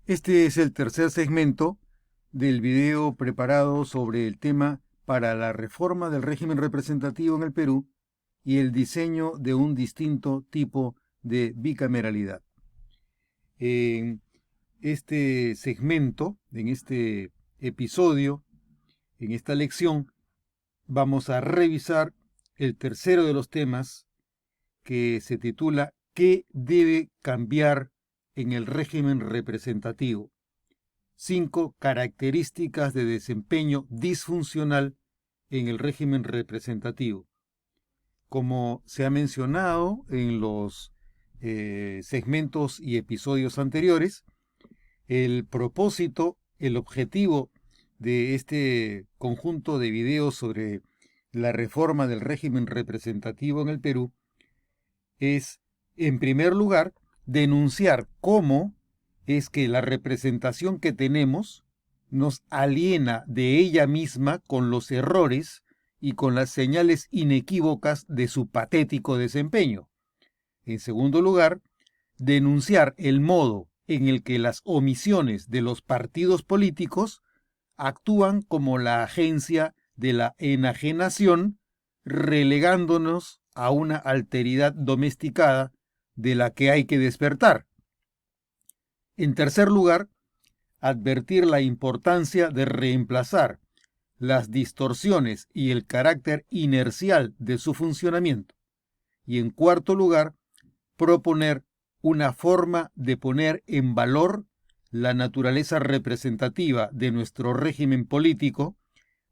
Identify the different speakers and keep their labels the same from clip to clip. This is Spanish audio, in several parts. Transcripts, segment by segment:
Speaker 1: Este es el tercer segmento del video preparado sobre el tema para la reforma del régimen representativo en el Perú y el diseño de un distinto tipo de bicameralidad. En este segmento, en este episodio, en esta lección, vamos a revisar el tercero de los temas que se titula ¿Qué debe cambiar en el régimen representativo? 5 características de desempeño disfuncional en el régimen representativo. Como se ha mencionado en los segmentos y episodios anteriores, el propósito, el objetivo de este conjunto de videos sobre la reforma del régimen representativo en el Perú es, en primer lugar, denunciar cómo es que la representación que tenemos nos aliena de ella misma con los errores y con las señales inequívocas de su patético desempeño. En segundo lugar, denunciar el modo en el que las omisiones de los partidos políticos actúan como la agencia de la enajenación, relegándonos a una alteridad domesticada de la que hay que despertar. En tercer lugar, advertir la importancia de reemplazar las distorsiones y el carácter inercial de su funcionamiento. Y en cuarto lugar, proponer una forma de poner en valor la naturaleza representativa de nuestro régimen político,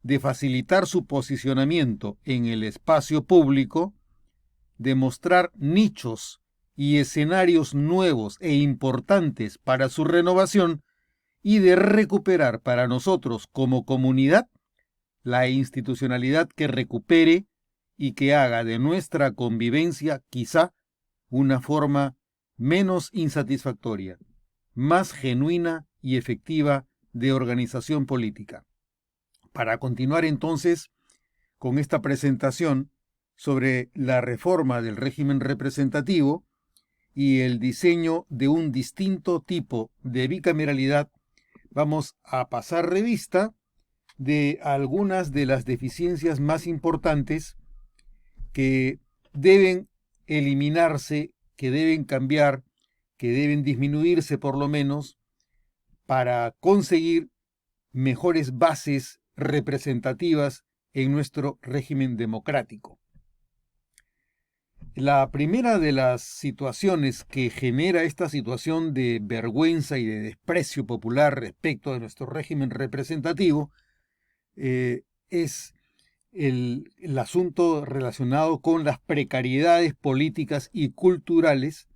Speaker 1: de facilitar su posicionamiento en el espacio público, de mostrar nichos y escenarios nuevos e importantes para su renovación y de recuperar para nosotros como comunidad la institucionalidad que recupere y que haga de nuestra convivencia quizá una forma menos insatisfactoria, más genuina y efectiva de organización política. Para continuar entonces con esta presentación sobre la reforma del régimen representativo y el diseño de un distinto tipo de bicameralidad, vamos a pasar revista de algunas de las deficiencias más importantes que deben eliminarse, que deben cambiar, que deben disminuirse por lo menos para conseguir mejores bases representativas en nuestro régimen democrático. La primera de las situaciones que genera esta situación de vergüenza y de desprecio popular respecto de nuestro régimen representativo es el asunto relacionado con las precariedades políticas y culturales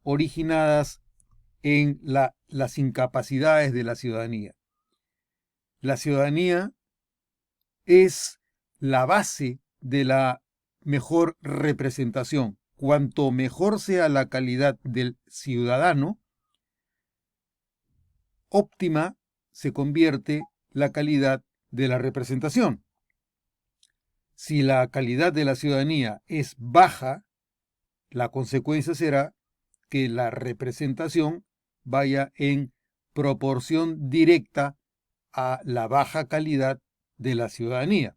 Speaker 1: originadas en las incapacidades de la ciudadanía. La ciudadanía es la base de la mejor representación. Cuanto mejor sea la calidad del ciudadano, óptima se convierte la calidad de la representación. Si la calidad de la ciudadanía es baja, la consecuencia será que la representación vaya en proporción directa a la baja calidad de la ciudadanía.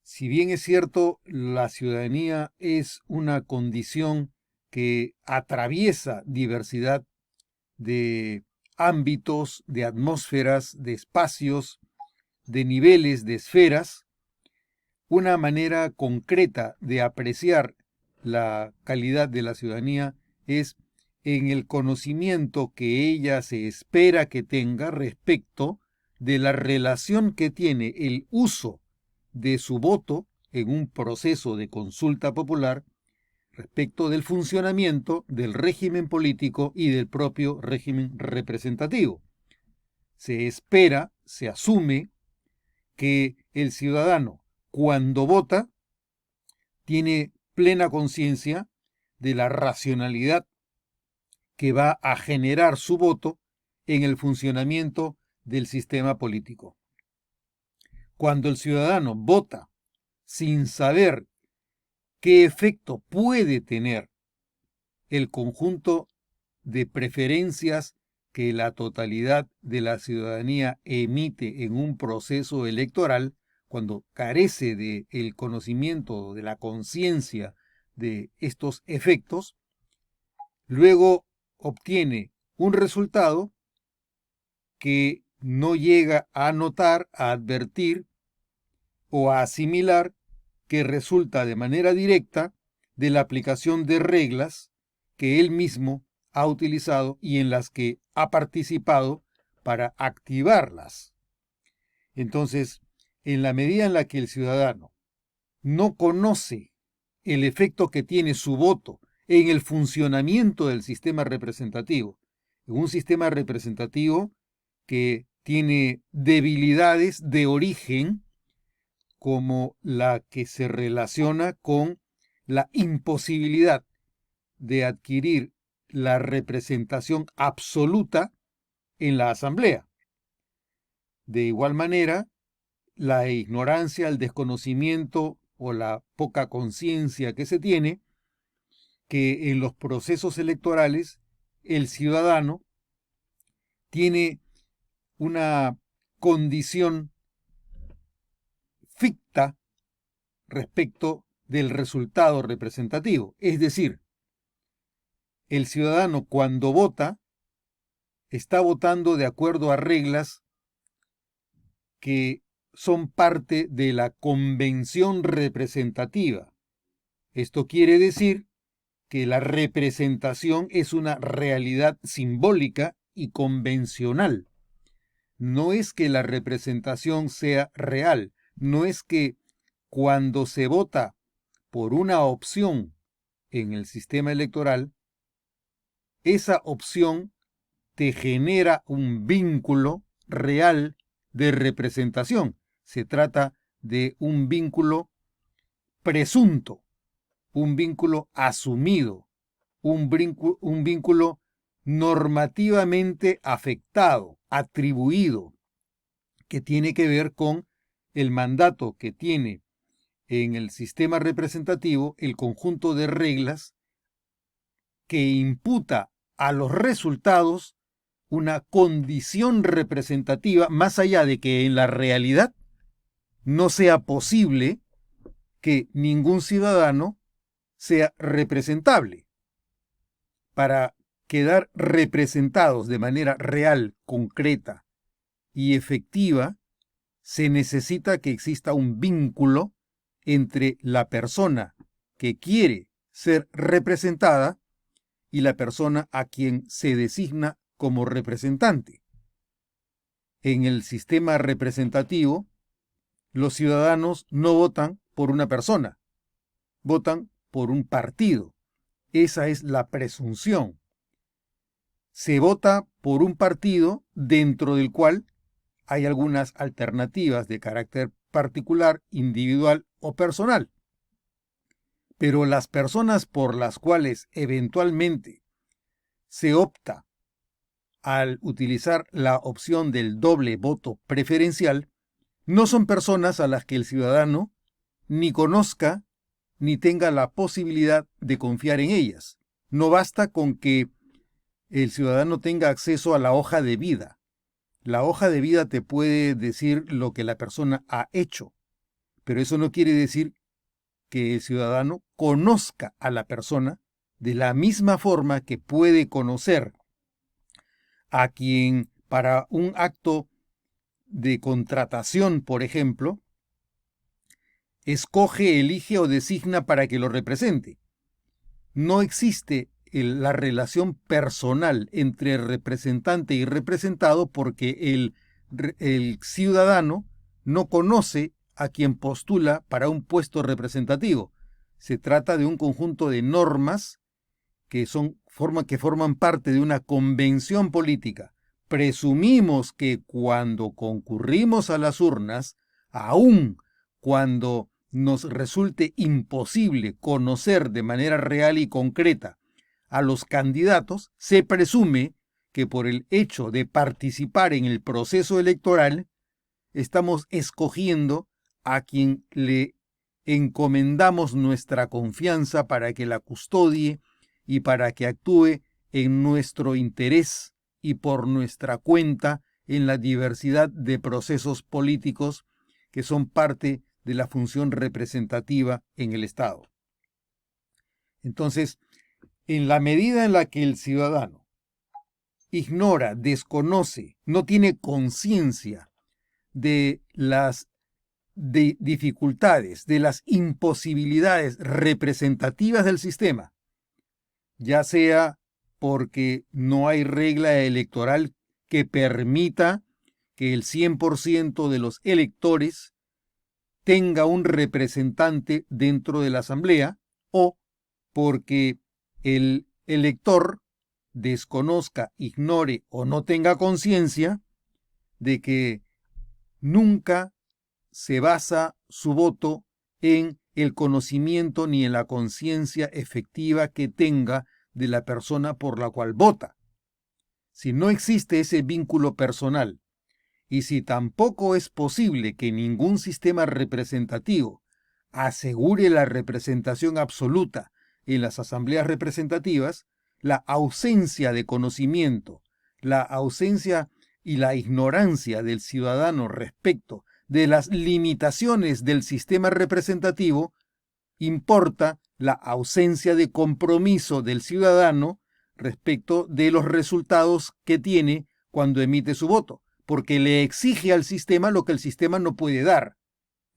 Speaker 1: Si bien es cierto, la ciudadanía es una condición que atraviesa diversidad de ámbitos, de atmósferas, de espacios, de niveles, de esferas, una manera concreta de apreciar la calidad de la ciudadanía es en el conocimiento que ella se espera que tenga respecto de la relación que tiene el uso de su voto en un proceso de consulta popular respecto del funcionamiento del régimen político y del propio régimen representativo. Se espera, se asume que el ciudadano, cuando vota, tiene plena conciencia de la racionalidad que va a generar su voto en el funcionamiento del sistema político. Cuando el ciudadano vota sin saber qué efecto puede tener el conjunto de preferencias que la totalidad de la ciudadanía emite en un proceso electoral, cuando carece del conocimiento, de la conciencia de estos efectos, luego obtiene un resultado que no llega a notar, a advertir o a asimilar que resulta de manera directa de la aplicación de reglas que él mismo ha utilizado y en las que ha participado para activarlas. Entonces, en la medida en la que el ciudadano no conoce el efecto que tiene su voto en el funcionamiento del sistema representativo, en un sistema representativo que tiene debilidades de origen, como la que se relaciona con la imposibilidad de adquirir la representación absoluta en la Asamblea. De igual manera, la ignorancia, el desconocimiento o la poca conciencia que se tiene, que en los procesos electorales el ciudadano tiene una condición ficta respecto del resultado representativo. Es decir, el ciudadano cuando vota está votando de acuerdo a reglas que son parte de la convención representativa. Esto quiere decir que la representación es una realidad simbólica y convencional. No es que la representación sea real, no es que cuando se vota por una opción en el sistema electoral, esa opción te genera un vínculo real de representación. Se trata de un vínculo presunto, un vínculo asumido, un vínculo normativamente afectado, atribuido, que tiene que ver con el mandato que tiene en el sistema representativo el conjunto de reglas que imputa a los resultados una condición representativa, más allá de que en la realidad no sea posible que ningún ciudadano sea representable. Para quedar representados de manera real, concreta y efectiva, se necesita que exista un vínculo entre la persona que quiere ser representada y la persona a quien se designa como representante. En el sistema representativo, los ciudadanos no votan por una persona, votan por un partido. Esa es la presunción. Se vota por un partido dentro del cual hay algunas alternativas de carácter particular, individual o personal. Pero las personas por las cuales eventualmente se opta al utilizar la opción del doble voto preferencial no son personas a las que el ciudadano ni conozca ni tenga la posibilidad de confiar en ellas. No basta con que el ciudadano tenga acceso a la hoja de vida. La hoja de vida te puede decir lo que la persona ha hecho, pero eso no quiere decir que el ciudadano conozca a la persona de la misma forma que puede conocer a quien para un acto de contratación, por ejemplo, escoge, elige o designa para que lo represente. No existe la relación personal entre representante y representado porque el ciudadano no conoce a quien postula para un puesto representativo. Se trata de un conjunto de normas que forman parte de una convención política. Presumimos que cuando concurrimos a las urnas, aun cuando nos resulte imposible conocer de manera real y concreta a los candidatos, se presume que por el hecho de participar en el proceso electoral, estamos escogiendo a quien le encomendamos nuestra confianza para que la custodie y para que actúe en nuestro interés y por nuestra cuenta en la diversidad de procesos políticos que son parte de la función representativa en el Estado. Entonces, en la medida en la que el ciudadano ignora, desconoce, no tiene conciencia de las dificultades, de las imposibilidades representativas del sistema, ya sea porque no hay regla electoral que permita que el 100% de los electores tenga un representante dentro de la asamblea, o porque el elector desconozca, ignore o no tenga conciencia de que nunca se basa su voto en el conocimiento ni en la conciencia efectiva que tenga de la persona por la cual vota. Si no existe ese vínculo personal, y si tampoco es posible que ningún sistema representativo asegure la representación absoluta en las asambleas representativas, la ausencia de conocimiento, la ausencia y la ignorancia del ciudadano respecto de las limitaciones del sistema representativo importa la ausencia de compromiso del ciudadano respecto de los resultados que tiene cuando emite su voto, porque le exige al sistema lo que el sistema no puede dar.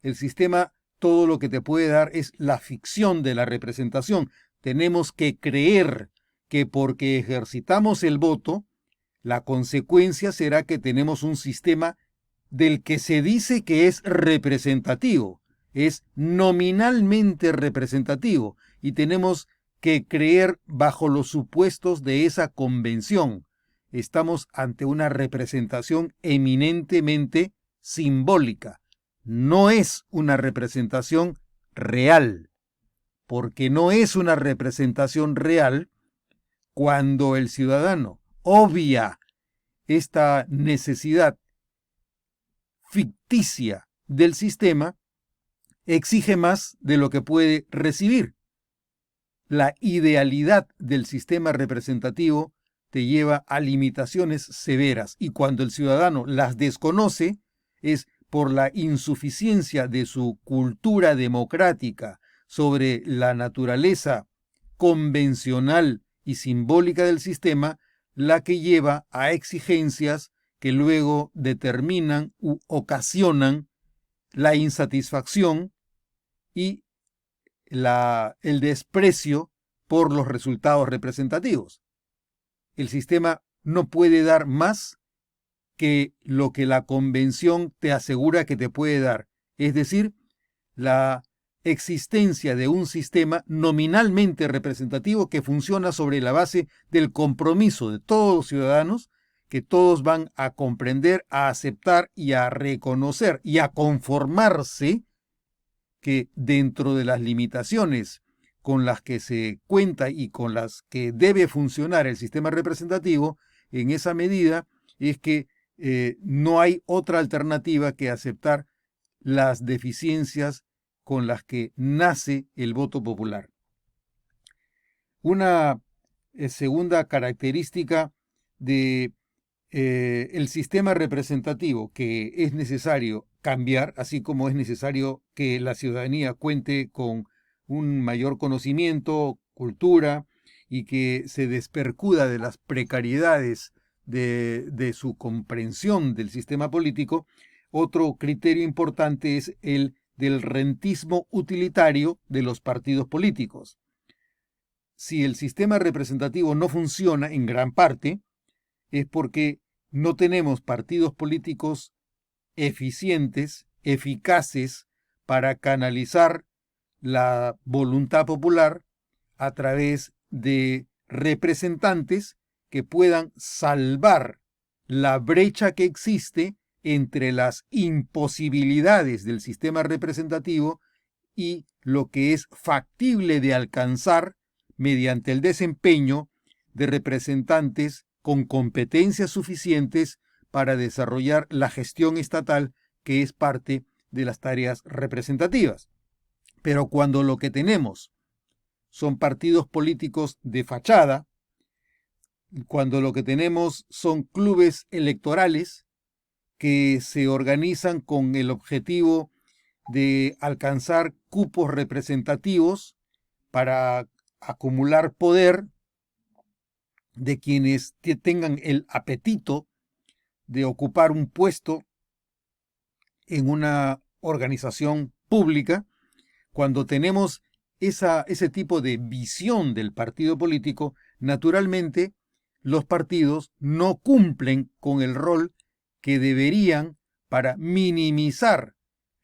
Speaker 1: El sistema todo lo que te puede dar es la ficción de la representación. Tenemos que creer que porque ejercitamos el voto, la consecuencia será que tenemos un sistema del que se dice que es representativo, es nominalmente representativo, y tenemos que creer bajo los supuestos de esa convención. Estamos ante una representación eminentemente simbólica. No es una representación real, porque no es una representación real cuando el ciudadano obvia esta necesidad ficticia del sistema, exige más de lo que puede recibir. La idealidad del sistema representativo te lleva a limitaciones severas, y cuando el ciudadano las desconoce es por la insuficiencia de su cultura democrática sobre la naturaleza convencional y simbólica del sistema, la que lleva a exigencias que luego determinan u ocasionan la insatisfacción y el desprecio por los resultados representativos. El sistema no puede dar más que lo que la convención te asegura que te puede dar, es decir, la existencia de un sistema nominalmente representativo que funciona sobre la base del compromiso de todos los ciudadanos, que todos van a comprender, a aceptar y a reconocer y a conformarse que dentro de las limitaciones con las que se cuenta y con las que debe funcionar el sistema representativo, en esa medida es que no hay otra alternativa que aceptar las deficiencias con las que nace el voto popular. Una segunda característica de el sistema representativo que es necesario cambiar, así como es necesario que la ciudadanía cuente con un mayor conocimiento, cultura, y que se despercuda de las precariedades de su comprensión del sistema político. Otro criterio importante es el del rentismo utilitario de los partidos políticos. Si el sistema representativo no funciona en gran parte, es porque no tenemos partidos políticos eficientes, eficaces, para canalizar la voluntad popular a través de representantes que puedan salvar la brecha que existe entre las imposibilidades del sistema representativo y lo que es factible de alcanzar mediante el desempeño de representantes con competencias suficientes para desarrollar la gestión estatal, que es parte de las tareas representativas. Pero cuando lo que tenemos son partidos políticos de fachada, cuando lo que tenemos son clubes electorales que se organizan con el objetivo de alcanzar cupos representativos para acumular poder de quienes tengan el apetito de ocupar un puesto en una organización pública. Cuando tenemos ese tipo de visión del partido político, naturalmente los partidos no cumplen con el rol que deberían para minimizar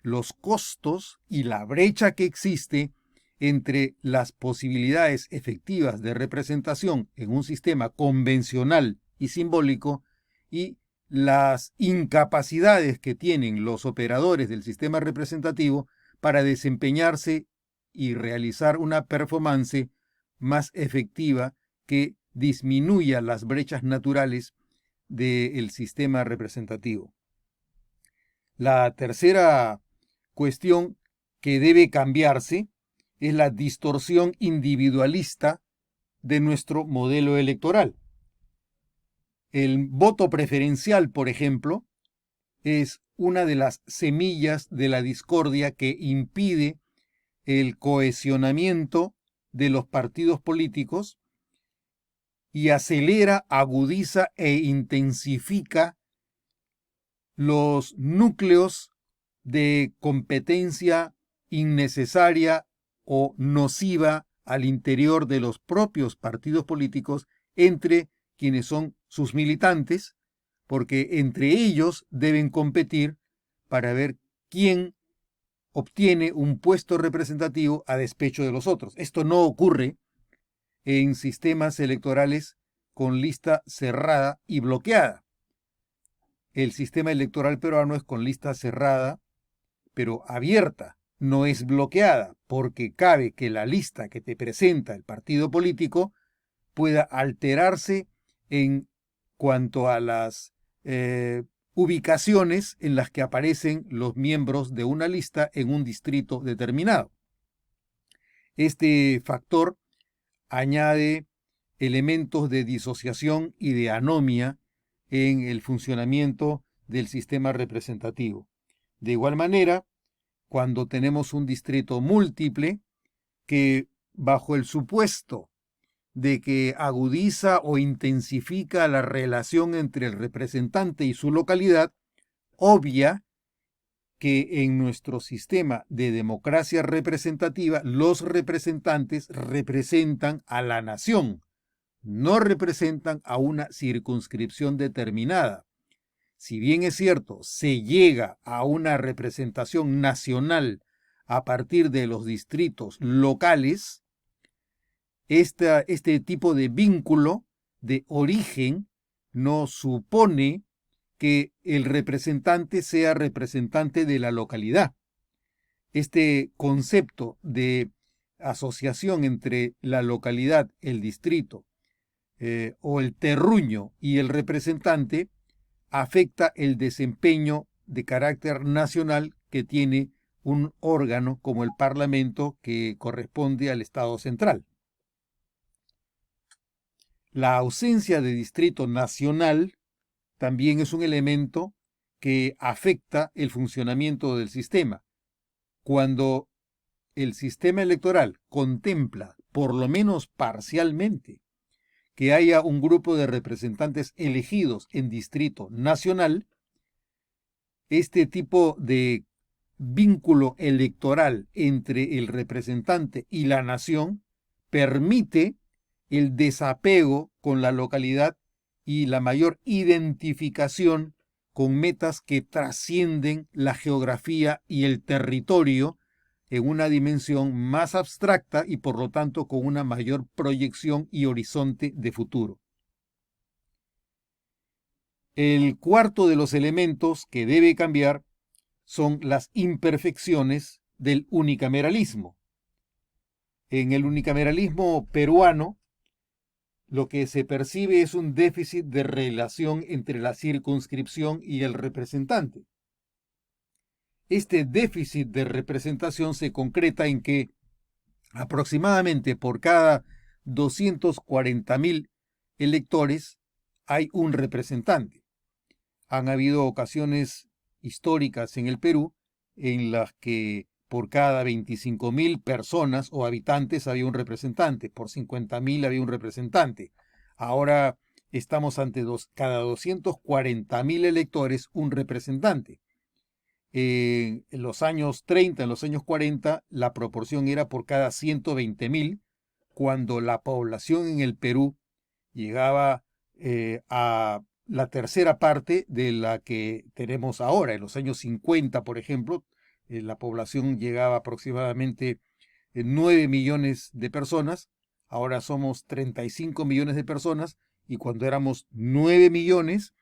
Speaker 1: los costos y la brecha que existe entre las posibilidades efectivas de representación en un sistema convencional y simbólico y las incapacidades que tienen los operadores del sistema representativo para desempeñarse y realizar una performance más efectiva que disminuya las brechas naturales del sistema representativo. La tercera cuestión que debe cambiarse es la distorsión individualista de nuestro modelo electoral. El voto preferencial, por ejemplo, es una de las semillas de la discordia que impide el cohesionamiento de los partidos políticos y acelera, agudiza e intensifica los núcleos de competencia innecesaria o nociva al interior de los propios partidos políticos entre quienes son sus militantes, porque entre ellos deben competir para ver quién obtiene un puesto representativo a despecho de los otros. Esto no ocurre en sistemas electorales con lista cerrada y bloqueada. El sistema electoral peruano es con lista cerrada, pero abierta, no es bloqueada, porque cabe que la lista que te presenta el partido político pueda alterarse en cuanto a las ubicaciones en las que aparecen los miembros de una lista en un distrito determinado. Este factor añade elementos de disociación y de anomia en el funcionamiento del sistema representativo. De igual manera, cuando tenemos un distrito múltiple que, bajo el supuesto de que agudiza o intensifica la relación entre el representante y su localidad, obvia que en nuestro sistema de democracia representativa los representantes representan a la nación, no representan a una circunscripción determinada. Si bien es cierto, se llega a una representación nacional a partir de los distritos locales, este tipo de vínculo de origen no supone que el representante sea representante de la localidad. Este concepto de asociación entre la localidad, el distrito o el terruño y el representante afecta el desempeño de carácter nacional que tiene un órgano como el Parlamento que corresponde al Estado central. La ausencia de distrito nacional también es un elemento que afecta el funcionamiento del sistema. Cuando el sistema electoral contempla, por lo menos parcialmente, que haya un grupo de representantes elegidos en distrito nacional, este tipo de vínculo electoral entre el representante y la nación permite el desapego con la localidad y la mayor identificación con metas que trascienden la geografía y el territorio en una dimensión más abstracta y por lo tanto con una mayor proyección y horizonte de futuro. El cuarto de los elementos que debe cambiar son las imperfecciones del unicameralismo. En el unicameralismo peruano, lo que se percibe es un déficit de relación entre la circunscripción y el representante. Este déficit de representación se concreta en que aproximadamente por cada 240.000 electores hay un representante. Han habido ocasiones históricas en el Perú en las que por cada 25.000 personas o habitantes había un representante, por 50.000 había un representante. Ahora estamos ante cada 240.000 electores un representante. En los años 30, en los años 40, la proporción era por cada 120.000, cuando la población en el Perú llegaba a la tercera parte de la que tenemos ahora. En los años 50, por ejemplo, la población llegaba aproximadamente 9 millones de personas. Ahora somos 35 millones de personas, y cuando éramos 9 millones,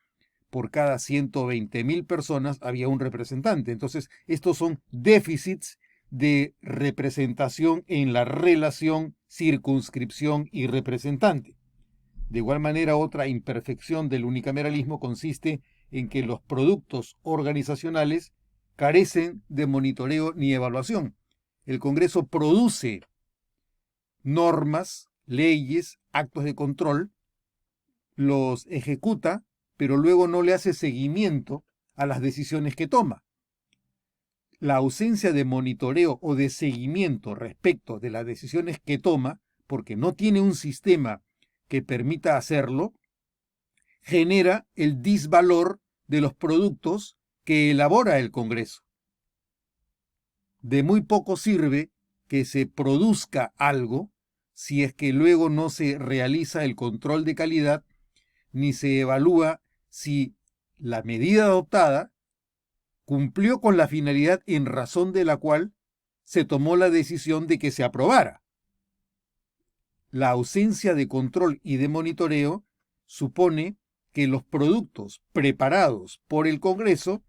Speaker 1: por cada 120.000 personas había un representante. Entonces, estos son déficits de representación en la relación circunscripción y representante. De igual manera, otra imperfección del unicameralismo consiste en que los productos organizacionales carecen de monitoreo ni evaluación. El Congreso produce normas, leyes, actos de control, los ejecuta, pero luego no le hace seguimiento a las decisiones que toma. La ausencia de monitoreo o de seguimiento respecto de las decisiones que toma, porque no tiene un sistema que permita hacerlo, genera el disvalor de los productos que elabora el Congreso. De muy poco sirve que se produzca algo si es que luego no se realiza el control de calidad ni se evalúa si la medida adoptada cumplió con la finalidad en razón de la cual se tomó la decisión de que se aprobara. La ausencia de control y de monitoreo supone que los productos preparados por el Congreso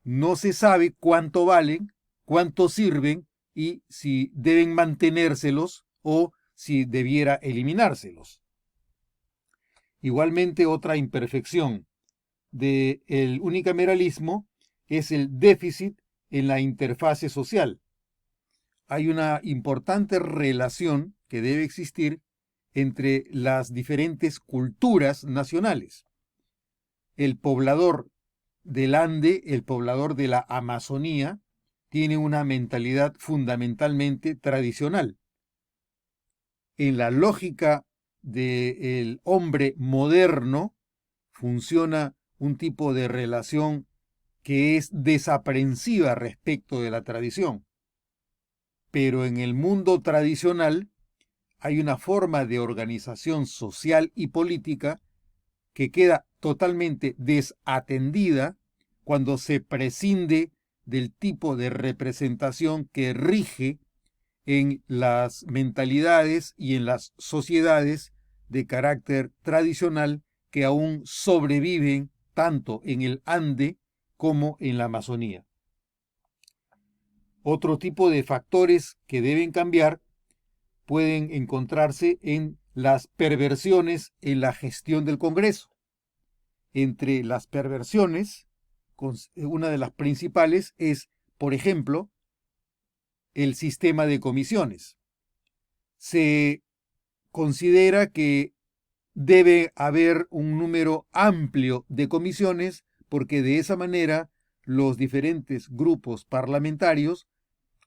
Speaker 1: no se sabe cuánto valen, cuánto sirven y si deben mantenérselos o si debiera eliminárselos. Igualmente, otra imperfección del unicameralismo es el déficit en la interfase social. Hay una importante relación que debe existir entre las diferentes culturas nacionales. El poblador del Ande, el poblador de la Amazonía, tiene una mentalidad fundamentalmente tradicional. En la lógica del hombre moderno funciona un tipo de relación que es desaprensiva respecto de la tradición. Pero en el mundo tradicional hay una forma de organización social y política que queda totalmente desatendida cuando se prescinde del tipo de representación que rige en las mentalidades y en las sociedades de carácter tradicional que aún sobreviven tanto en el Ande como en la Amazonía. Otro tipo de factores que deben cambiar pueden encontrarse en las perversiones en la gestión del Congreso. Entre las perversiones, una de las principales es, por ejemplo, el sistema de comisiones. Se considera que debe haber un número amplio de comisiones porque de esa manera los diferentes grupos parlamentarios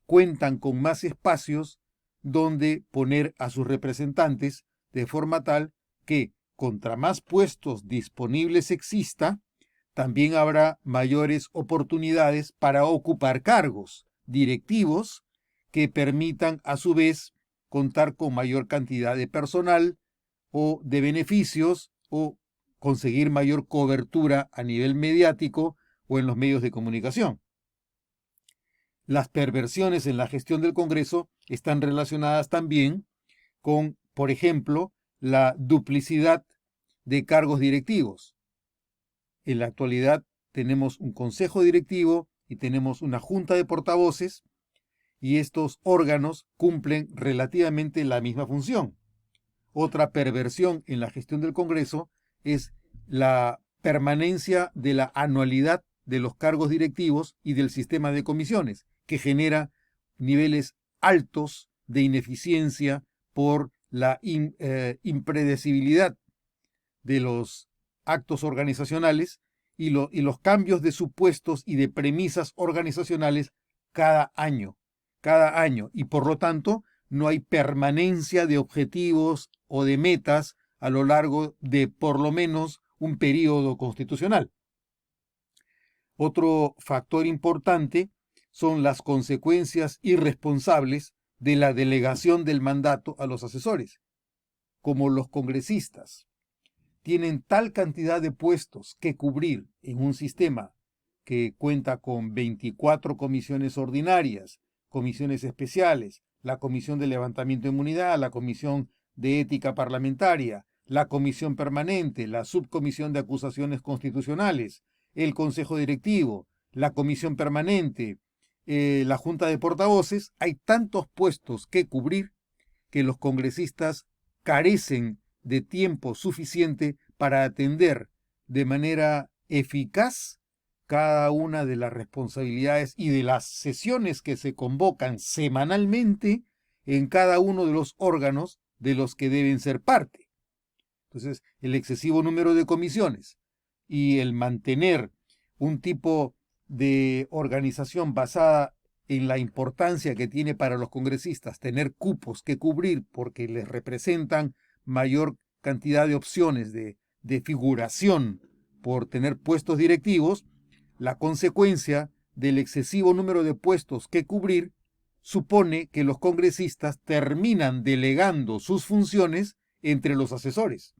Speaker 1: cuentan con más espacios donde poner a sus representantes, de forma tal que contra más puestos disponibles exista, también habrá mayores oportunidades para ocupar cargos directivos que permitan a su vez contar con mayor cantidad de personal o de beneficios o conseguir mayor cobertura a nivel mediático o en los medios de comunicación. Las perversiones en la gestión del Congreso están relacionadas también con, por ejemplo, la duplicidad de cargos directivos. En la actualidad tenemos un consejo directivo y tenemos una junta de portavoces, y estos órganos cumplen relativamente la misma función. Otra perversión en la gestión del Congreso es la permanencia de la anualidad de los cargos directivos y del sistema de comisiones, que genera niveles altos de ineficiencia por la impredecibilidad de los actos organizacionales y los cambios de supuestos y de premisas organizacionales cada año, y por lo tanto no hay permanencia de objetivos o de metas a lo largo de por lo menos un periodo constitucional. Otro factor importante son las consecuencias irresponsables de la delegación del mandato a los asesores, como los congresistas tienen tal cantidad de puestos que cubrir en un sistema que cuenta con 24 comisiones ordinarias, comisiones especiales, la Comisión de Levantamiento de Inmunidad, la Comisión de Ética Parlamentaria, la Comisión Permanente, la Subcomisión de Acusaciones Constitucionales, el Consejo Directivo, la Comisión Permanente, la Junta de Portavoces. Hay tantos puestos que cubrir que los congresistas carecen de tiempo suficiente para atender de manera eficaz cada una de las responsabilidades y de las sesiones que se convocan semanalmente en cada uno de los órganos de los que deben ser parte. Entonces, el excesivo número de comisiones y el mantener un tipo de organización basada en la importancia que tiene para los congresistas tener cupos que cubrir porque les representan mayor cantidad de opciones de figuración por tener puestos directivos, la consecuencia del excesivo número de puestos que cubrir supone que los congresistas terminan delegando sus funciones entre los asesores.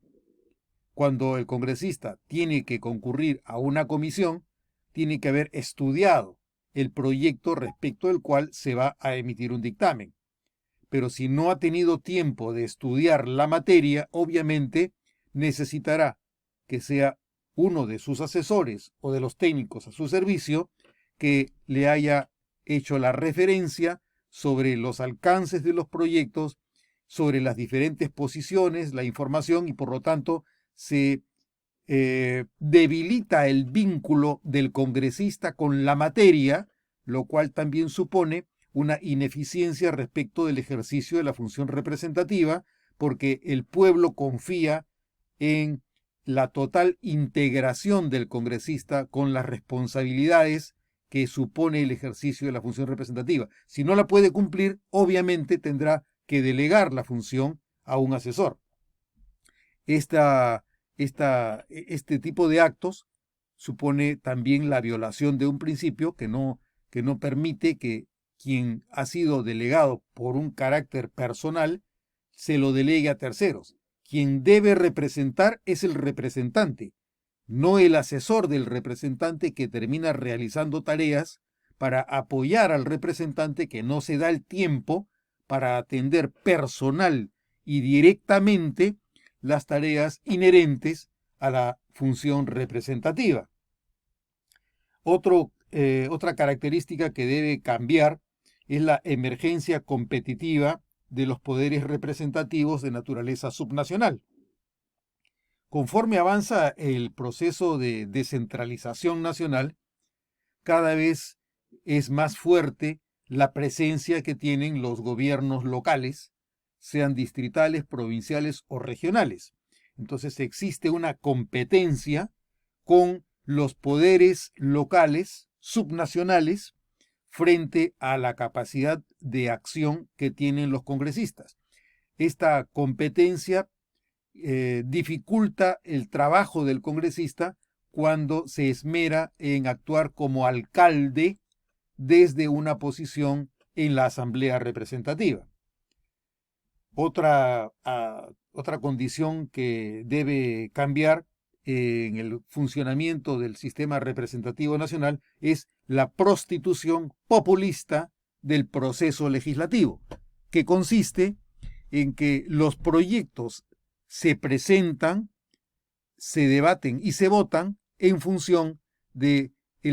Speaker 1: Cuando el congresista tiene que concurrir a una comisión, tiene que haber estudiado el proyecto respecto del cual se va a emitir un dictamen. Pero si no ha tenido tiempo de estudiar la materia, obviamente necesitará que sea uno de sus asesores o de los técnicos a su servicio que le haya hecho la referencia sobre los alcances de los proyectos, sobre las diferentes posiciones, la información, y por lo tanto se debilita el vínculo del congresista con la materia, lo cual también supone una ineficiencia respecto del ejercicio de la función representativa, porque el pueblo confía en la total integración del congresista con las responsabilidades que supone el ejercicio de la función representativa. Si no la puede cumplir, obviamente tendrá que delegar la función a un asesor. Este tipo de actos supone también la violación de un principio que no permite que quien ha sido delegado por un carácter personal se lo delegue a terceros. Quien debe representar es el representante, no el asesor del representante que termina realizando tareas para apoyar al representante que no se da el tiempo para atender personal y directamente las tareas inherentes a la función representativa. Otra característica que debe cambiar es la emergencia competitiva de los poderes representativos de naturaleza subnacional. Conforme avanza el proceso de descentralización nacional, cada vez es más fuerte la presencia que tienen los gobiernos locales, sean distritales, provinciales o regionales. Entonces existe una competencia con los poderes locales, subnacionales, frente a la capacidad de acción que tienen los congresistas. Esta competencia dificulta el trabajo del congresista cuando se esmera en actuar como alcalde desde una posición en la Asamblea Representativa. Otra condición que debe cambiar en el funcionamiento del sistema representativo nacional es la prostitución populista del proceso legislativo, que consiste en que los proyectos se presentan, se debaten y se votan en función del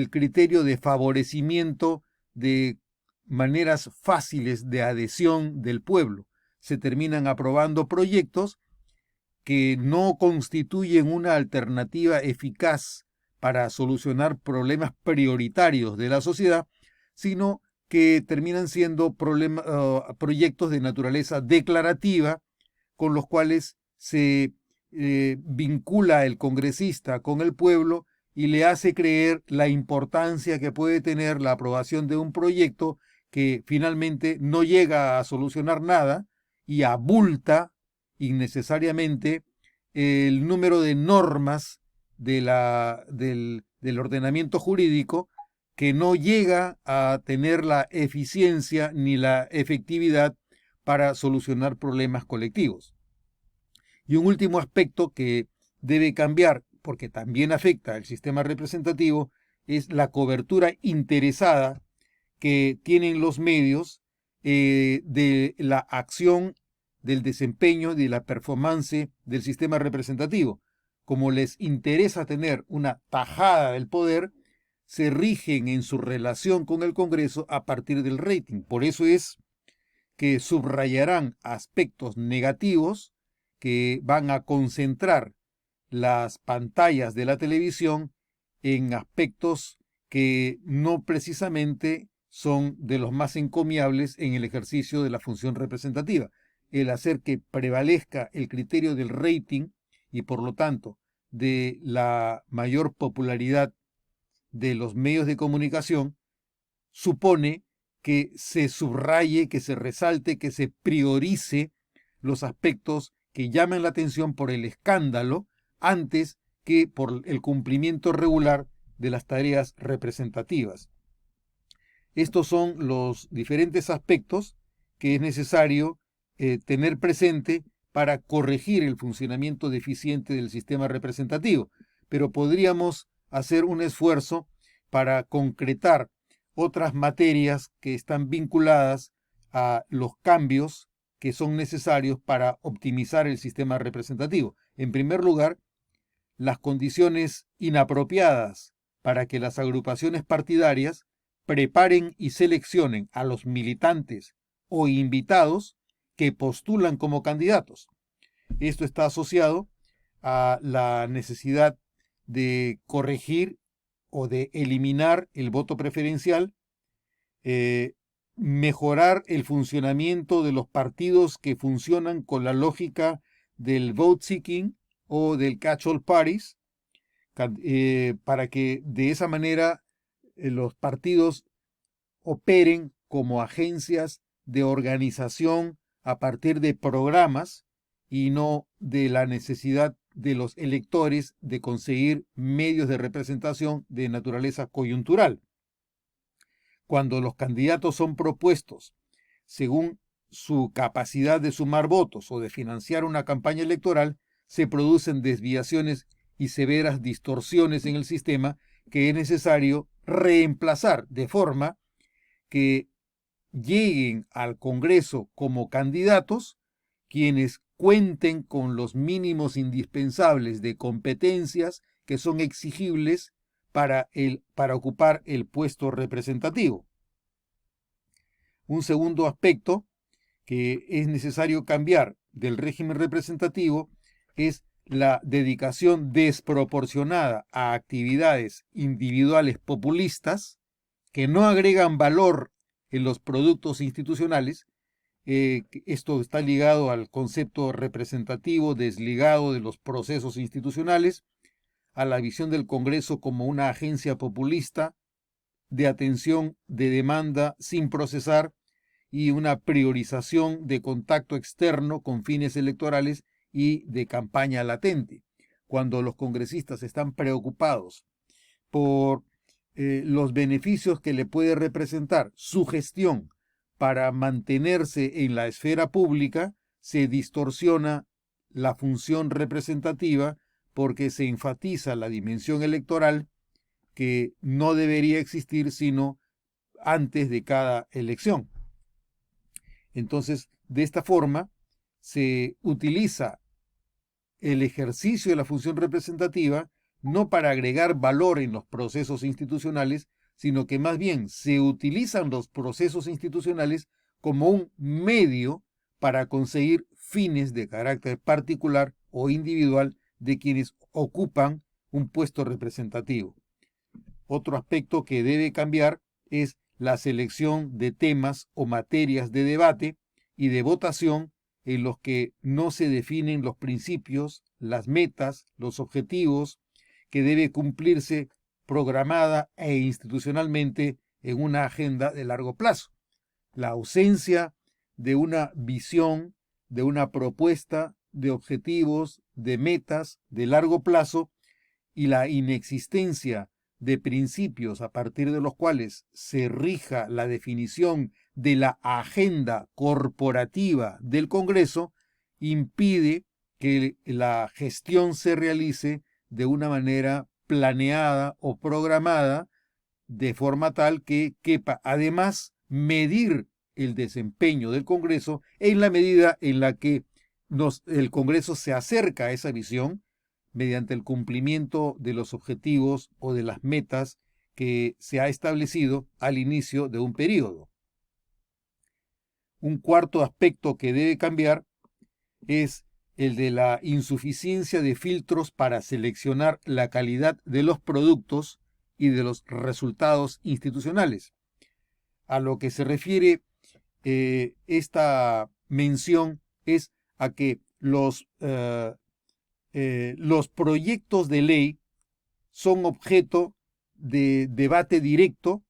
Speaker 1: criterio de favorecimiento de maneras fáciles de adhesión del pueblo. Se terminan aprobando proyectos que no constituyen una alternativa eficaz para solucionar problemas prioritarios de la sociedad, sino que terminan siendo proyectos de naturaleza declarativa con los cuales se vincula al congresista con el pueblo y le hace creer la importancia que puede tener la aprobación de un proyecto que finalmente no llega a solucionar nada y abulta innecesariamente el número de normas del ordenamiento jurídico, que no llega a tener la eficiencia ni la efectividad para solucionar problemas colectivos. Y un último aspecto que debe cambiar, porque también afecta al sistema representativo, es la cobertura interesada que tienen los medios de la acción, del desempeño, de la performance del sistema representativo. Como les interesa tener una tajada del poder, se rigen en su relación con el Congreso a partir del rating. Por eso es que subrayarán aspectos negativos que van a concentrar las pantallas de la televisión en aspectos que no precisamente son de los más encomiables en el ejercicio de la función representativa. El hacer que prevalezca el criterio del rating y por lo tanto de la mayor popularidad de los medios de comunicación supone que se subraye, que se resalte, que se priorice los aspectos que llaman la atención por el escándalo antes que por el cumplimiento regular de las tareas representativas. Estos son los diferentes aspectos que es necesario tener presente para corregir el funcionamiento deficiente del sistema representativo, pero podríamos hacer un esfuerzo para concretar otras materias que están vinculadas a los cambios que son necesarios para optimizar el sistema representativo. En primer lugar, las condiciones inapropiadas para que las agrupaciones partidarias preparen y seleccionen a los militantes o invitados que postulan como candidatos. Esto está asociado a la necesidad de corregir o de eliminar el voto preferencial, mejorar el funcionamiento de los partidos que funcionan con la lógica del vote seeking o del catch-all parties, para que de esa manera los partidos operen como agencias de organización a partir de programas y no de la necesidad de los electores de conseguir medios de representación de naturaleza coyuntural. Cuando los candidatos son propuestos según su capacidad de sumar votos o de financiar una campaña electoral, se producen desviaciones y severas distorsiones en el sistema que es necesario reemplazar de forma que lleguen al Congreso como candidatos quienes cuenten con los mínimos indispensables de competencias que son exigibles para ocupar el puesto representativo. Un segundo aspecto que es necesario cambiar del régimen representativo es la dedicación desproporcionada a actividades individuales populistas que no agregan valor en los productos institucionales. Esto está ligado al concepto representativo desligado de los procesos institucionales, a la visión del Congreso como una agencia populista de atención de demanda sin procesar y una priorización de contacto externo con fines electorales y de campaña latente. Cuando los congresistas están preocupados por los beneficios que le puede representar su gestión para mantenerse en la esfera pública, se distorsiona la función representativa porque se enfatiza la dimensión electoral que no debería existir sino antes de cada elección. Entonces, de esta forma, se utiliza el ejercicio de la función representativa no para agregar valor en los procesos institucionales, sino que más bien se utilizan los procesos institucionales como un medio para conseguir fines de carácter particular o individual de quienes ocupan un puesto representativo. Otro aspecto que debe cambiar es la selección de temas o materias de debate y de votación en los que no se definen los principios, las metas, los objetivos que debe cumplirse programada e institucionalmente en una agenda de largo plazo. La ausencia de una visión, de una propuesta, de objetivos, de metas de largo plazo y la inexistencia de principios a partir de los cuales se rija la definición de la agenda corporativa del Congreso impide que la gestión se realice de una manera planeada o programada de forma tal que quepa además medir el desempeño del Congreso en la medida en la que el Congreso se acerca a esa visión mediante el cumplimiento de los objetivos o de las metas que se ha establecido al inicio de un periodo. Un cuarto aspecto que debe cambiar es el de la insuficiencia de filtros para seleccionar la calidad de los productos y de los resultados institucionales. A lo que se refiere esta mención es a que los proyectos de ley son objeto de debate directo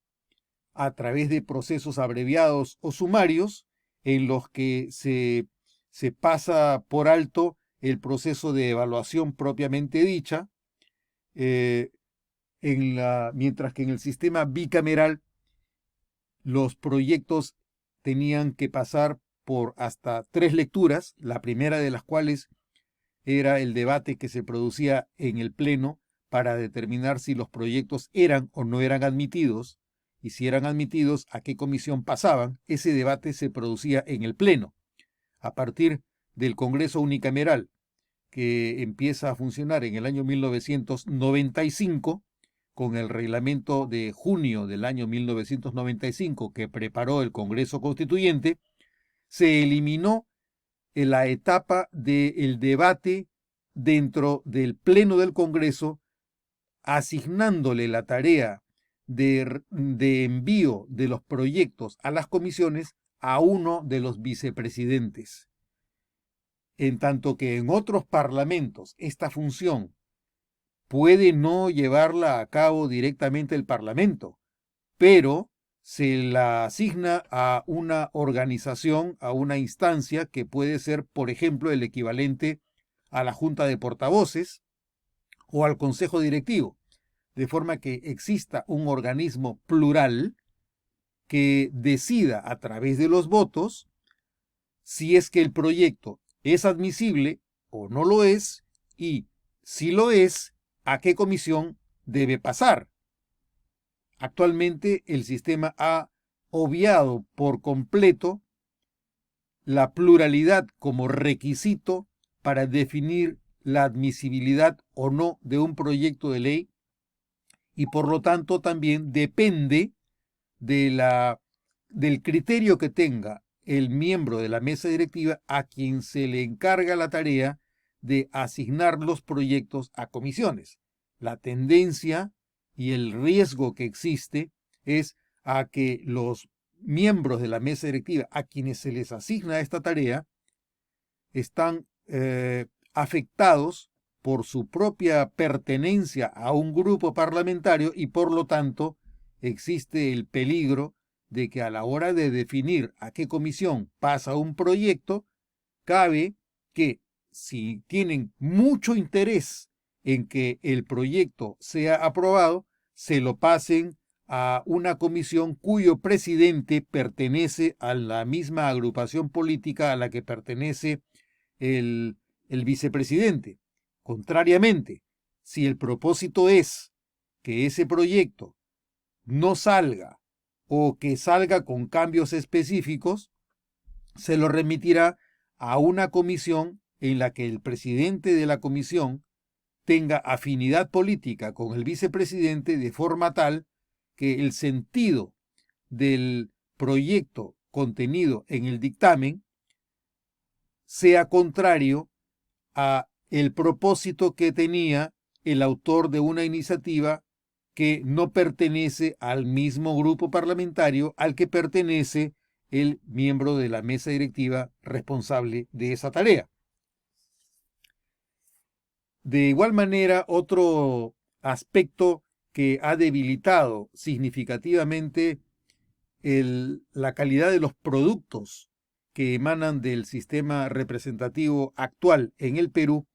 Speaker 1: a través de procesos abreviados o sumarios en los que se pasa por alto el proceso de evaluación propiamente dicha, mientras que en el sistema bicameral los proyectos tenían que pasar por hasta 3 lecturas, la primera de las cuales era el debate que se producía en el Pleno para determinar si los proyectos eran o no eran admitidos, y si eran admitidos, a qué comisión pasaban. Ese debate se producía en el Pleno. A partir del Congreso Unicameral, que empieza a funcionar en el año 1995, con el reglamento de junio del año 1995 que preparó el Congreso Constituyente, se eliminó la etapa del debate dentro del Pleno del Congreso, asignándole la tarea de envío de los proyectos a las comisiones a uno de los vicepresidentes. En tanto que en otros parlamentos esta función puede no llevarla a cabo directamente el Parlamento, pero se la asigna a una organización, a una instancia que puede ser, por ejemplo, el equivalente a la Junta de Portavoces o al Consejo Directivo, de forma que exista un organismo plural que decida a través de los votos si es que el proyecto es admisible o no lo es, y si lo es, a qué comisión debe pasar. Actualmente el sistema ha obviado por completo la pluralidad como requisito para definir la admisibilidad o no de un proyecto de ley, y por lo tanto también depende del criterio que tenga el miembro de la mesa directiva a quien se le encarga la tarea de asignar los proyectos a comisiones. La tendencia y el riesgo que existe es a que los miembros de la mesa directiva a quienes se les asigna esta tarea están afectados por su propia pertenencia a un grupo parlamentario, y por lo tanto existe el peligro de que a la hora de definir a qué comisión pasa un proyecto, cabe que si tienen mucho interés en que el proyecto sea aprobado, se lo pasen a una comisión cuyo presidente pertenece a la misma agrupación política a la que pertenece el vicepresidente. Contrariamente, si el propósito es que ese proyecto no salga o que salga con cambios específicos, se lo remitirá a una comisión en la que el presidente de la comisión tenga afinidad política con el vicepresidente, de forma tal que el sentido del proyecto contenido en el dictamen sea contrario a el propósito que tenía el autor de una iniciativa que no pertenece al mismo grupo parlamentario al que pertenece el miembro de la mesa directiva responsable de esa tarea. De igual manera, otro aspecto que ha debilitado significativamente la calidad de los productos que emanan del sistema representativo actual en el Perú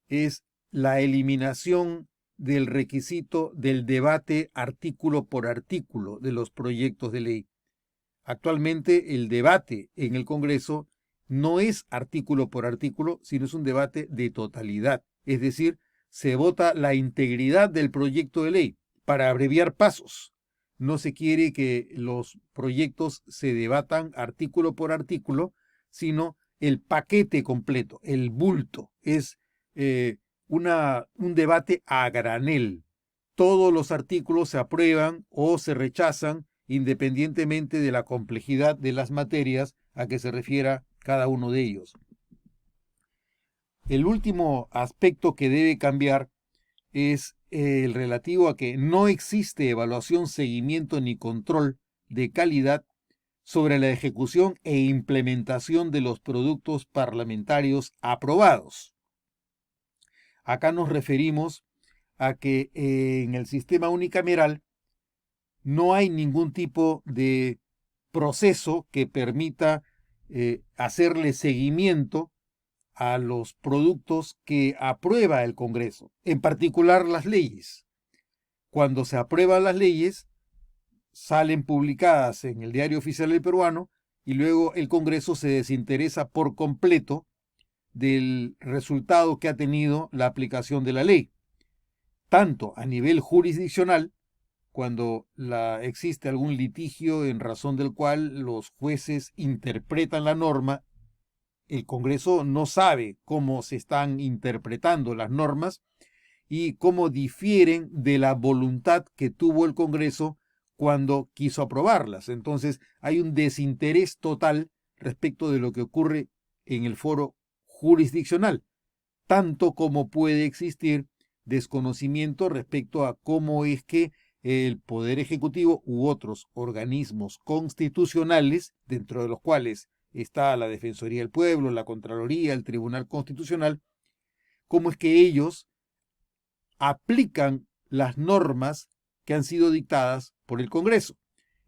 Speaker 1: es la eliminación del requisito del debate artículo por artículo de los proyectos de ley. Actualmente el debate en el Congreso no es artículo por artículo, sino es un debate de totalidad. Es decir, se vota la integridad del proyecto de ley para abreviar pasos. No se quiere que los proyectos se debatan artículo por artículo, sino el paquete completo, el bulto. Es un debate a granel. Todos los artículos se aprueban o se rechazan independientemente de la complejidad de las materias a que se refiera cada uno de ellos. El último aspecto que debe cambiar es el relativo a que no existe evaluación, seguimiento ni control de calidad sobre la ejecución e implementación de los productos parlamentarios aprobados. Acá nos referimos a que en el sistema unicameral no hay ningún tipo de proceso que permita hacerle seguimiento a los productos que aprueba el Congreso, en particular las leyes. Cuando se aprueban las leyes, salen publicadas en el Diario Oficial del Peruano y luego el Congreso se desinteresa por completo del resultado que ha tenido la aplicación de la ley, tanto a nivel jurisdiccional, cuando existe algún litigio en razón del cual los jueces interpretan la norma, el Congreso no sabe cómo se están interpretando las normas y cómo difieren de la voluntad que tuvo el Congreso cuando quiso aprobarlas. Entonces hay un desinterés total respecto de lo que ocurre en el foro jurisdiccional, tanto como puede existir desconocimiento respecto a cómo es que el Poder Ejecutivo u otros organismos constitucionales, dentro de los cuales está la Defensoría del Pueblo, la Contraloría, el Tribunal Constitucional, cómo es que ellos aplican las normas que han sido dictadas por el Congreso.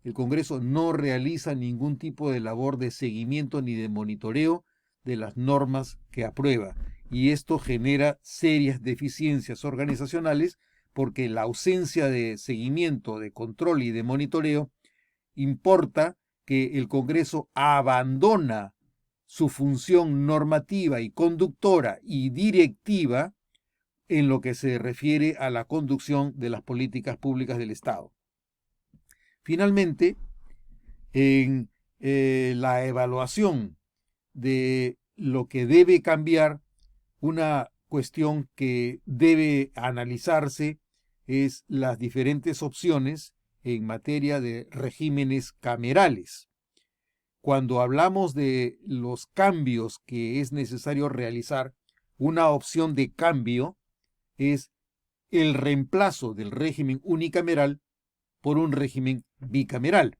Speaker 1: El Congreso no realiza ningún tipo de labor de seguimiento ni de monitoreo de las normas que aprueba. Y esto genera serias deficiencias organizacionales porque la ausencia de seguimiento, de control y de monitoreo importa que el Congreso abandona su función normativa y conductora y directiva en lo que se refiere a la conducción de las políticas públicas del Estado. Finalmente, en la evaluación de lo que debe cambiar, una cuestión que debe analizarse es las diferentes opciones en materia de regímenes camerales. Cuando hablamos de los cambios que es necesario realizar, una opción de cambio es el reemplazo del régimen unicameral por un régimen bicameral.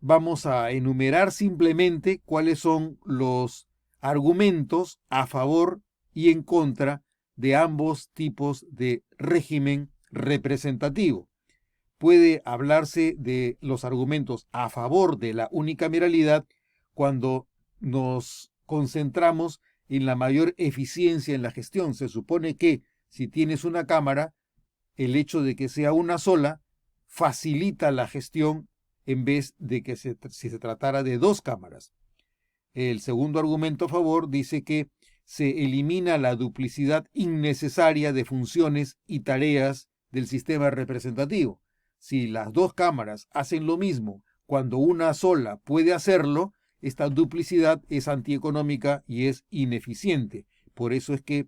Speaker 1: Vamos a enumerar simplemente cuáles son los argumentos a favor y en contra de ambos tipos de régimen representativo. Puede hablarse de los argumentos a favor de la unicameralidad cuando nos concentramos en la mayor eficiencia en la gestión. Se supone que si tienes una cámara, el hecho de que sea una sola facilita la gestión en vez de que si se tratara de dos cámaras. El segundo argumento a favor dice que se elimina la duplicidad innecesaria de funciones y tareas del sistema representativo. Si las dos cámaras hacen lo mismo cuando una sola puede hacerlo, esta duplicidad es antieconómica y es ineficiente. Por eso es que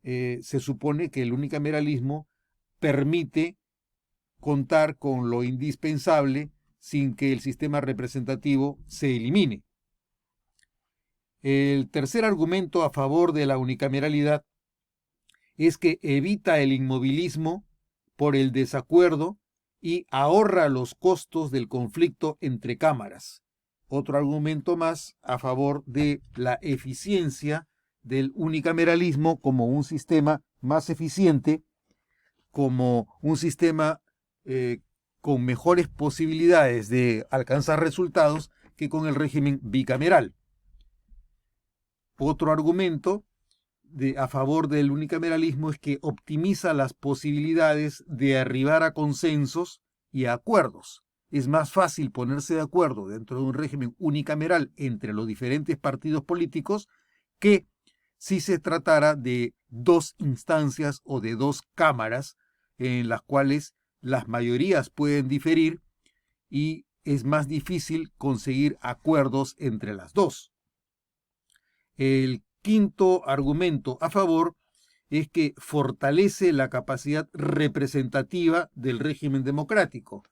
Speaker 1: se supone que el unicameralismo permite contar con lo indispensable sin que el sistema representativo se elimine. El tercer argumento a favor de la unicameralidad es que evita el inmovilismo por el desacuerdo y ahorra los costos del conflicto entre cámaras. Otro argumento más a favor de la eficiencia del unicameralismo como un sistema más eficiente, como un sistema con mejores posibilidades de alcanzar resultados que con el régimen bicameral. Otro argumento a favor del unicameralismo es que optimiza las posibilidades de arribar a consensos y a acuerdos. Es más fácil ponerse de acuerdo dentro de un régimen unicameral entre los diferentes partidos políticos que si se tratara de dos instancias o de dos cámaras en las cuales las mayorías pueden diferir y es más difícil conseguir acuerdos entre las dos. El quinto argumento a favor es que fortalece la capacidad representativa del régimen democrático.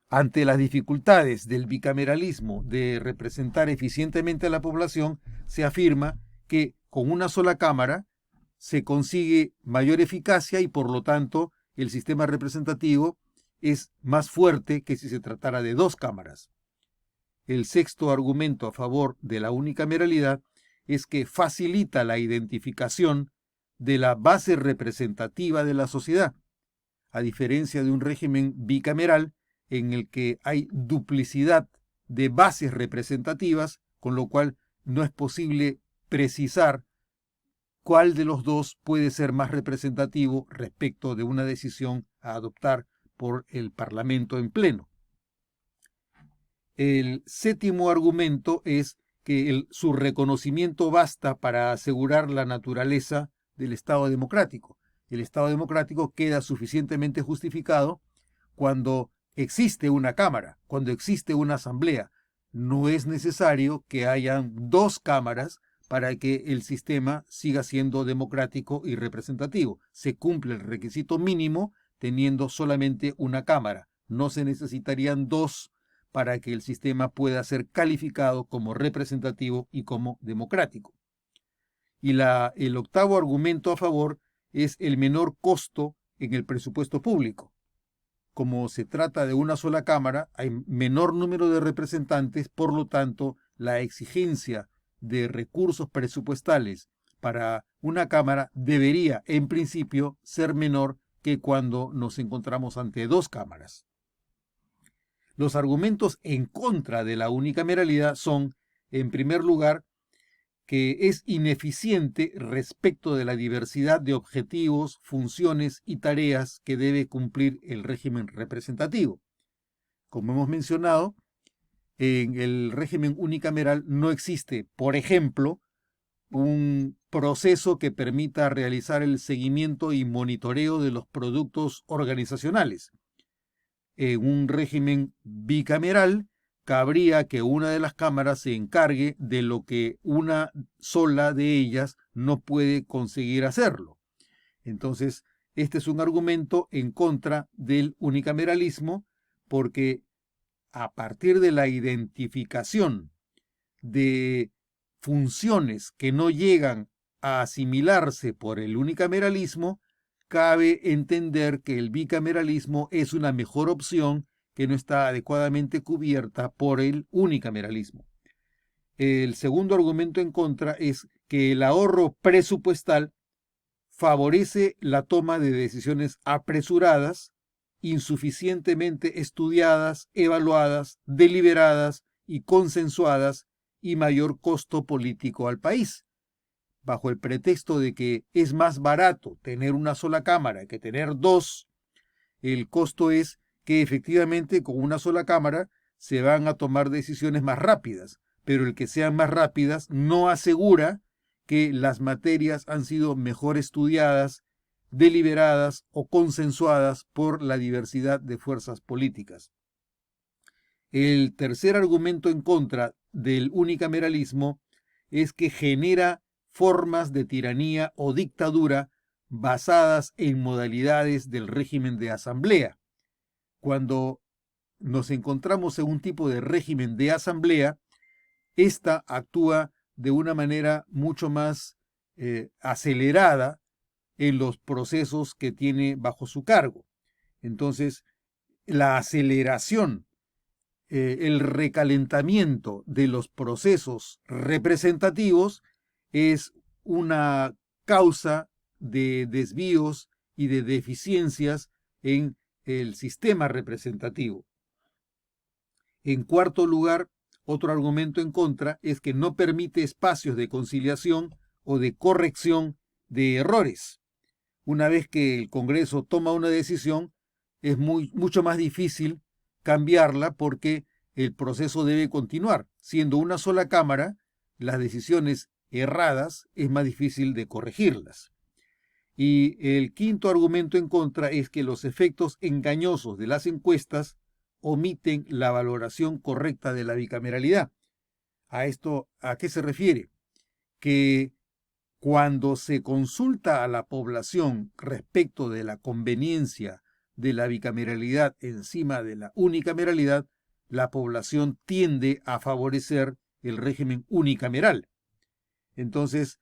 Speaker 1: Ante las dificultades del bicameralismo de representar eficientemente a la población, se afirma que con una sola cámara se consigue mayor eficacia y por lo tanto el sistema representativo es más fuerte que si se tratara de dos cámaras. El sexto argumento a favor de la unicameralidad es que facilita la identificación de la base representativa de la sociedad, a diferencia de un régimen bicameral en el que hay duplicidad de bases representativas, con lo cual no es posible precisar cuál de los dos puede ser más representativo respecto de una decisión a adoptar por el Parlamento en pleno. El séptimo argumento es que su reconocimiento basta para asegurar la naturaleza del Estado democrático. El Estado democrático queda suficientemente justificado cuando existe una Cámara, cuando existe una Asamblea. No es necesario que hayan dos cámaras para que el sistema siga siendo democrático y representativo. Se cumple el requisito mínimo teniendo solamente una Cámara. No se necesitarían dos para que el sistema pueda ser calificado como representativo y como democrático. Y el octavo argumento a favor es el menor costo en el presupuesto público. Como se trata de una sola Cámara, hay menor número de representantes, por lo tanto, la exigencia de recursos presupuestales para una Cámara debería, en principio, ser menor que cuando nos encontramos ante dos cámaras. Los argumentos en contra de la unicameralidad son, en primer lugar, que es ineficiente respecto de la diversidad de objetivos, funciones y tareas que debe cumplir el régimen representativo. Como hemos mencionado, en el régimen unicameral no existe, por ejemplo, un proceso que permita realizar el seguimiento y monitoreo de los productos organizacionales. En un régimen bicameral, cabría que una de las cámaras se encargue de lo que una sola de ellas no puede conseguir hacerlo. Entonces, este es un argumento en contra del unicameralismo porque a partir de la identificación de funciones que no llegan a asimilarse por el unicameralismo, cabe entender que el bicameralismo es una mejor opción que no está adecuadamente cubierta por el unicameralismo. El segundo argumento en contra es que el ahorro presupuestal favorece la toma de decisiones apresuradas, insuficientemente estudiadas, evaluadas, deliberadas y consensuadas y mayor costo político al país. Bajo el pretexto de que es más barato tener una sola cámara que tener dos, el costo es que efectivamente con una sola cámara se van a tomar decisiones más rápidas, pero el que sean más rápidas no asegura que las materias han sido mejor estudiadas, deliberadas o consensuadas por la diversidad de fuerzas políticas. El tercer argumento en contra del unicameralismo es que genera formas de tiranía o dictadura basadas en modalidades del régimen de asamblea. Cuando nos encontramos en un tipo de régimen de asamblea, esta actúa de una manera mucho más acelerada en los procesos que tiene bajo su cargo. Entonces, la aceleración, el recalentamiento de los procesos representativos es una causa de desvíos y de deficiencias en el sistema representativo. En cuarto lugar, otro argumento en contra es que no permite espacios de conciliación o de corrección de errores. Una vez que el Congreso toma una decisión, es mucho más difícil cambiarla porque el proceso debe continuar. Siendo una sola Cámara, las decisiones erradas es más difícil de corregirlas. Y el quinto argumento en contra es que los efectos engañosos de las encuestas omiten la valoración correcta de la bicameralidad. ¿A esto a qué se refiere? Que cuando se consulta a la población respecto de la conveniencia de la bicameralidad encima de la unicameralidad, la población tiende a favorecer el régimen unicameral. Entonces,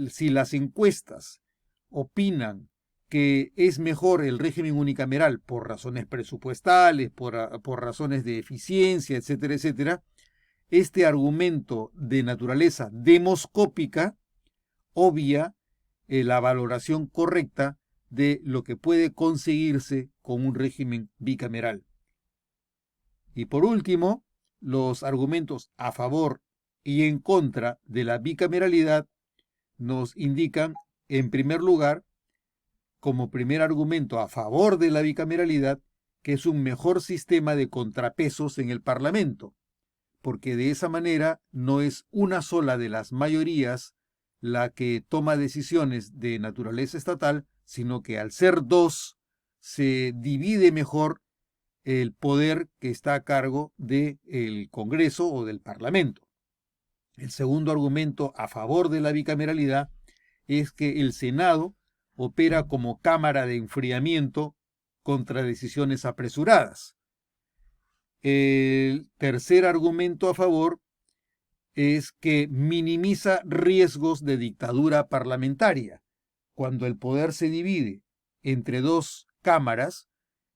Speaker 1: si las encuestas opinan que es mejor el régimen unicameral por razones presupuestales, por razones de eficiencia, etcétera, etcétera, este argumento de naturaleza demoscópica obvia la valoración correcta de lo que puede conseguirse con un régimen bicameral. Y por último, los argumentos a favor y en contra de la bicameralidad nos indican, en primer lugar, como primer argumento a favor de la bicameralidad, que es un mejor sistema de contrapesos en el Parlamento, porque de esa manera no es una sola de las mayorías la que toma decisiones de naturaleza estatal, sino que al ser dos, se divide mejor el poder que está a cargo del Congreso o del Parlamento. El segundo argumento a favor de la bicameralidad es que el Senado opera como cámara de enfriamiento contra decisiones apresuradas. El tercer argumento a favor es que minimiza riesgos de dictadura parlamentaria. Cuando el poder se divide entre dos cámaras,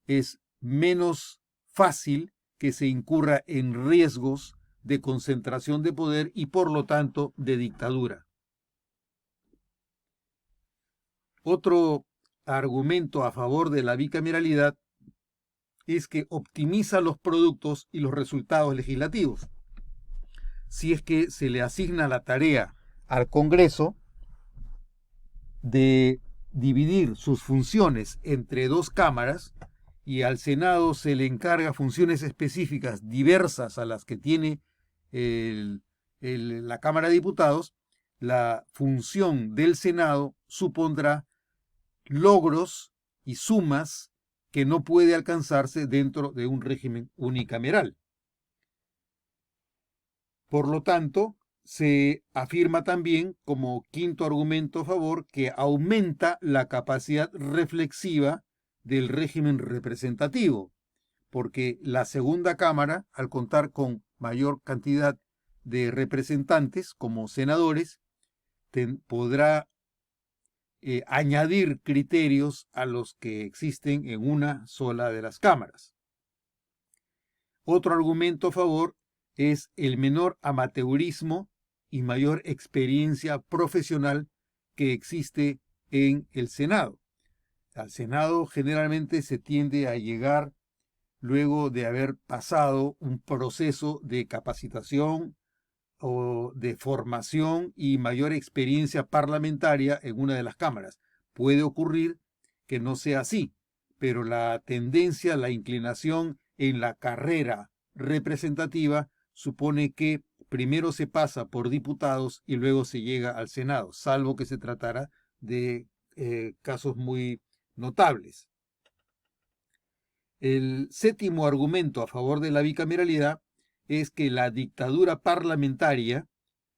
Speaker 1: es menos fácil que se incurra en riesgos de concentración de poder y por lo tanto de dictadura. Otro argumento a favor de la bicameralidad es que optimiza los productos y los resultados legislativos. Si es que se le asigna la tarea al Congreso de dividir sus funciones entre dos cámaras y al Senado se le encarga funciones específicas diversas a las que tiene la Cámara de Diputados, la función del Senado supondrá logros y sumas que no puede alcanzarse dentro de un régimen unicameral. Por lo tanto, se afirma también como quinto argumento a favor que aumenta la capacidad reflexiva del régimen representativo, porque la segunda Cámara, al contar con mayor cantidad de representantes como senadores, podrá añadir criterios a los que existen en una sola de las cámaras. Otro argumento a favor es el menor amateurismo y mayor experiencia profesional que existe en el Senado. Al Senado generalmente se tiende a llegar luego de haber pasado un proceso de capacitación o de formación y mayor experiencia parlamentaria en una de las cámaras. Puede ocurrir que no sea así, pero la tendencia, la inclinación en la carrera representativa supone que primero se pasa por diputados y luego se llega al Senado, salvo que se tratara de casos muy notables. El séptimo argumento a favor de la bicameralidad es que la dictadura parlamentaria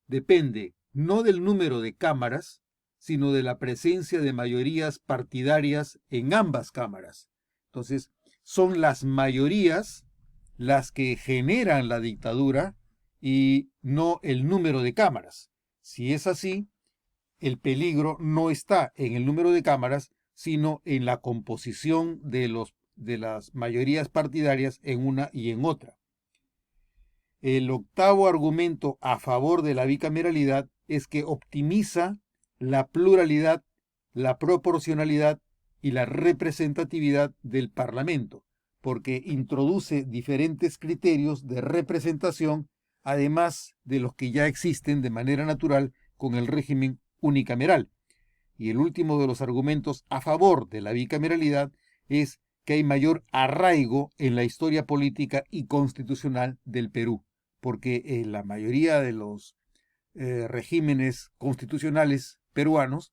Speaker 1: depende no del número de cámaras, sino de la presencia de mayorías partidarias en ambas cámaras. Entonces, son las mayorías las que generan la dictadura y no el número de cámaras. Si es así, el peligro no está en el número de cámaras, sino en la composición de de las mayorías partidarias en una y en otra. El octavo argumento a favor de la bicameralidad es que optimiza la pluralidad, la proporcionalidad y la representatividad del Parlamento, porque introduce diferentes criterios de representación, además de los que ya existen de manera natural con el régimen unicameral. Y el último de los argumentos a favor de la bicameralidad es que hay mayor arraigo en la historia política y constitucional del Perú, porque en la mayoría de los regímenes constitucionales peruanos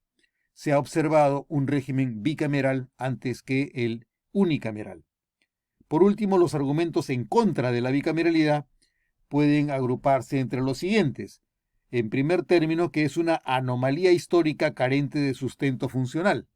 Speaker 1: se ha observado un régimen bicameral antes que el unicameral. Por último, los argumentos en contra de la bicameralidad pueden agruparse entre los siguientes. En primer término, que es una anomalía histórica carente de sustento funcional.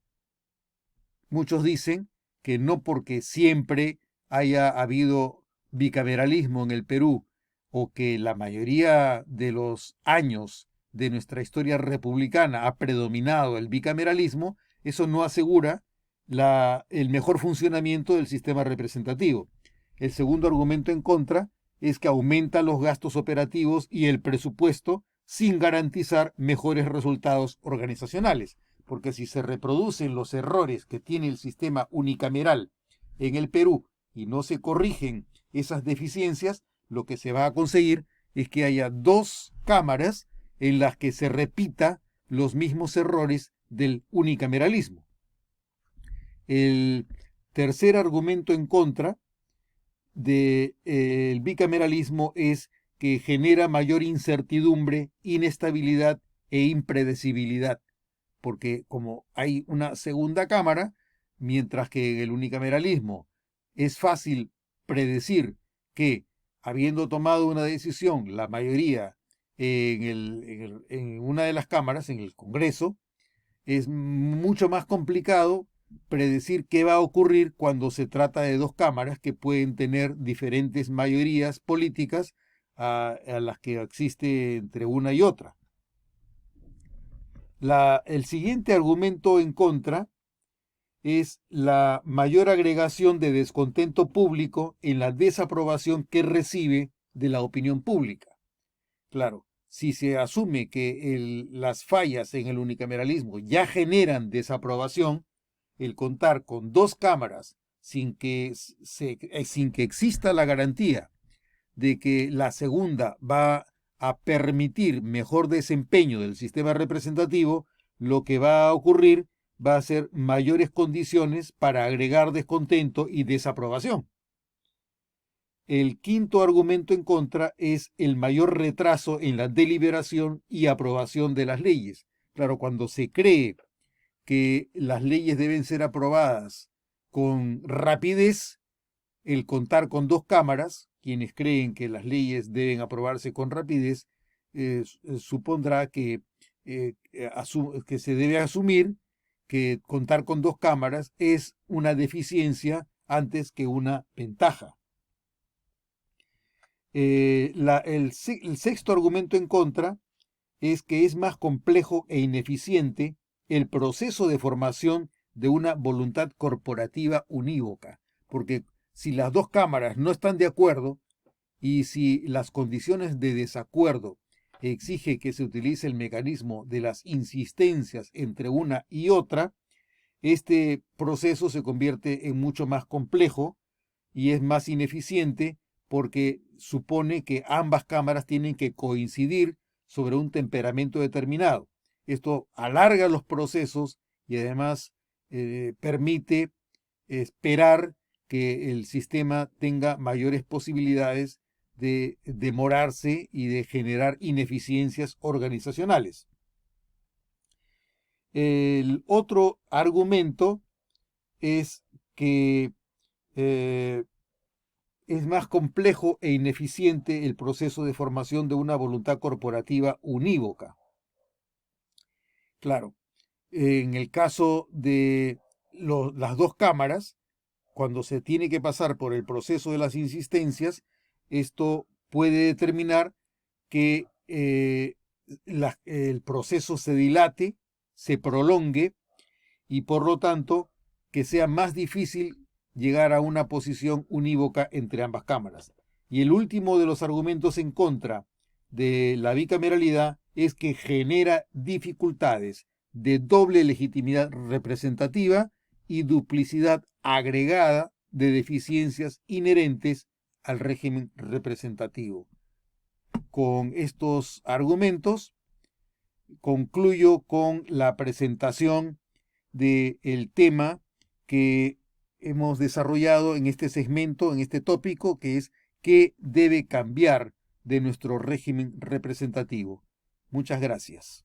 Speaker 1: Muchos dicen que no porque siempre haya habido bicameralismo en el Perú o que la mayoría de los años de nuestra historia republicana ha predominado el bicameralismo, eso no asegura el mejor funcionamiento del sistema representativo. El segundo argumento en contra es que aumenta los gastos operativos y el presupuesto sin garantizar mejores resultados organizacionales, porque si se reproducen los errores que tiene el sistema unicameral en el Perú y no se corrigen esas deficiencias, lo que se va a conseguir es que haya dos cámaras en las que se repita los mismos errores del unicameralismo. El tercer argumento en contra del bicameralismo es que genera mayor incertidumbre, inestabilidad e impredecibilidad, porque como hay una segunda cámara, mientras que en el unicameralismo es fácil predecir que, habiendo tomado una decisión, la mayoría en una de las cámaras, en el Congreso, es mucho más complicado predecir qué va a ocurrir cuando se trata de dos cámaras que pueden tener diferentes mayorías políticas a las que existe entre una y otra. El siguiente argumento en contra es la mayor agregación de descontento público en la desaprobación que recibe de la opinión pública. Claro, si se asume que las fallas en el unicameralismo ya generan desaprobación, el contar con dos cámaras sin que exista la garantía de que la segunda va a permitir mejor desempeño del sistema representativo, lo que va a ocurrir va a ser mayores condiciones para agregar descontento y desaprobación. El quinto argumento en contra es el mayor retraso en la deliberación y aprobación de las leyes. Claro, cuando se cree que las leyes deben ser aprobadas con rapidez, el contar con dos cámaras, quienes creen que las leyes deben aprobarse con rapidez, supondrá que se debe asumir que contar con dos cámaras es una deficiencia antes que una ventaja. El sexto argumento en contra es que es más complejo e ineficiente el proceso de formación de una voluntad corporativa unívoca, porque si las dos cámaras no están de acuerdo y si las condiciones de desacuerdo exige que se utilice el mecanismo de las insistencias entre una y otra, este proceso se convierte en mucho más complejo y es más ineficiente porque supone que ambas cámaras tienen que coincidir sobre un temperamento determinado. Esto alarga los procesos y además permite esperar que el sistema tenga mayores posibilidades de demorarse y de generar ineficiencias organizacionales. El otro argumento es que es más complejo e ineficiente el proceso de formación de una voluntad corporativa unívoca. Claro, en el caso de las dos cámaras, cuando se tiene que pasar por el proceso de las insistencias, esto puede determinar que el proceso se dilate, se prolongue y por lo tanto que sea más difícil llegar a una posición unívoca entre ambas cámaras. Y el último de los argumentos en contra de la bicameralidad es que genera dificultades de doble legitimidad representativa y duplicidad agregada de deficiencias inherentes al régimen representativo. Con estos argumentos concluyo con la presentación del tema que hemos desarrollado en este segmento, en este tópico, que es qué debe cambiar de nuestro régimen representativo. Muchas gracias.